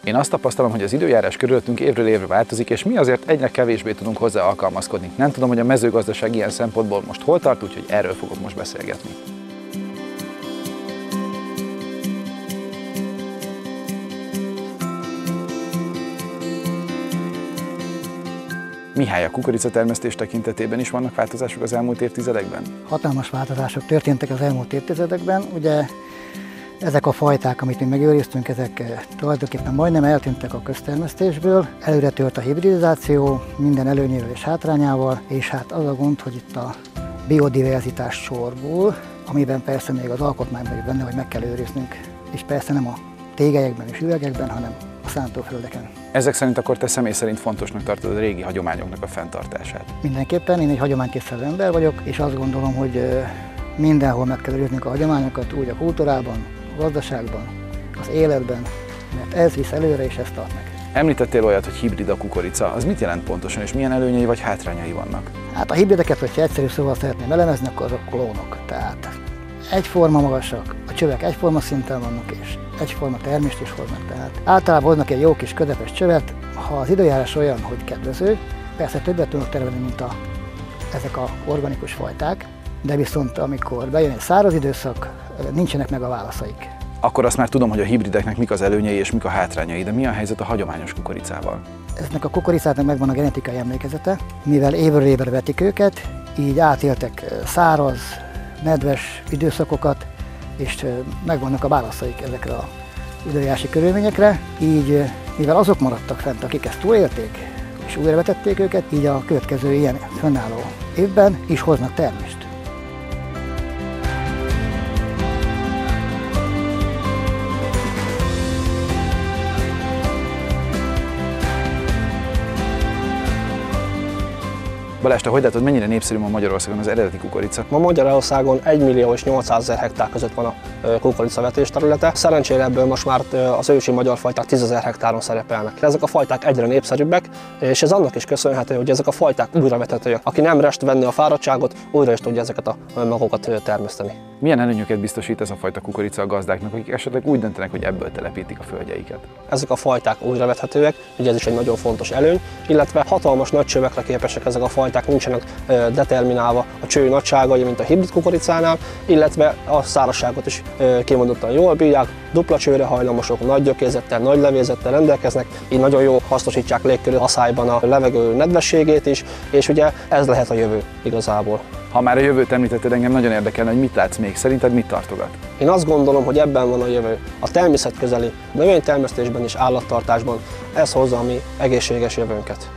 Én azt tapasztalom, hogy az időjárás körülöttünk évről évre változik, és mi azért egyre kevésbé tudunk hozzá alkalmazkodni. Nem tudom, hogy a mezőgazdaság ilyen szempontból most hol tart, úgyhogy erről fogok most beszélgetni. Mihály, a kukoricatermesztés tekintetében is vannak változások az elmúlt évtizedekben? Hatalmas változások történtek az elmúlt évtizedekben. Ugye ezek a fajták, amit mi megőriztünk, ezek tulajdonképpen majdnem eltűntek a köztermesztésből. Előre tört a hibridizáció, minden előnyével és hátrányával, és hát az a gond, hogy itt a biodiverzitás sorból, amiben persze még az alkotmányban is benne, hogy meg kell őriznünk, és persze nem a tégelyekben és üvegekben, hanem a szántóföldeken. Ezek szerint akkor te személy szerint fontosnak tartod a régi hagyományoknak a fenntartását? Mindenképpen, én egy hagyománykészítő ember vagyok, és azt gondolom, hogy mindenhol meg kell őriznünk a hagyományokat, úgy a kultúrában, a gazdaságban, az életben, mert ez visz előre és ezt tart meg. Említettél olyat, hogy hibrid a kukorica. Az mit jelent pontosan, és milyen előnyei vagy hátrányai vannak? Hát a hibrideket, hogyha egyszerű szóval szeretném elemezni, akkor azok klónok. Tehát egyforma magasak, a csövek egyforma szinten vannak, és egyforma termést is hoznak. Tehát általában hoznak egy jó kis közepes csövet, ha az időjárás olyan, hogy kedvező, persze többet tudnak termelni, mint ezek a organikus fajták, de viszont amikor bejön egy száraz időszak, nincsenek meg a válaszaik. Akkor azt már tudom, hogy a hibrideknek mik az előnyei és mik a hátrányai, de mi a helyzet a hagyományos kukoricával? Eznek a kukoricáknak megvan a genetikai emlékezete, mivel évről évre vetik őket, így átéltek száraz, nedves időszakokat, és megvannak a válaszaik ezekre az időjárási körülményekre, így mivel azok maradtak fent, akik ezt túlélték, és újra vetették őket, így a következő ilyen fönnálló évben is hoznak termést. Balázs, te hogy látod, mennyire népszerű ma Magyarországon az eredeti kukorica? Ma Magyarországon 1 millió és 800 000 hektár között van a kukoricavetés területe. Szerencsére ebből most már az ősi magyar fajták 10 000 hektáron szerepelnek. Ezek a fajták egyre népszerűbbek, és ez annak is köszönhető, hogy ezek a fajták újravetetőek. Aki nem rest venni a fáradtságot, újra is tudja ezeket a magokat termeszteni. Milyen előnyöket biztosít ez a fajta kukorica a gazdáknak, akik esetleg úgy döntenek, hogy ebből telepítik a földjeiket? Ezek a fajták újravethetőek, ugye ez is egy nagyon fontos előny, illetve hatalmas nagy csövekre képesek ezek a fajták, nincsenek determinálva a cső nagyságai, mint a hibrid kukoricánál, illetve a szárazságot is kimondottan jól bírják, dupla csőre hajlamosok, nagy gyökézettel, nagy levézettel rendelkeznek, így nagyon jó hasznosítják légkörű haszályban a levegő nedvességét is, és ugye ez lehet a jövő igazából. Ha már a jövőt említetted, engem nagyon érdekelne, hogy mit látsz még. Szerinted mit tartogat? Én azt gondolom, hogy ebben van a jövő. A természetközeli növénytermesztésben és állattartásban ez hozza a mi egészséges jövőnket.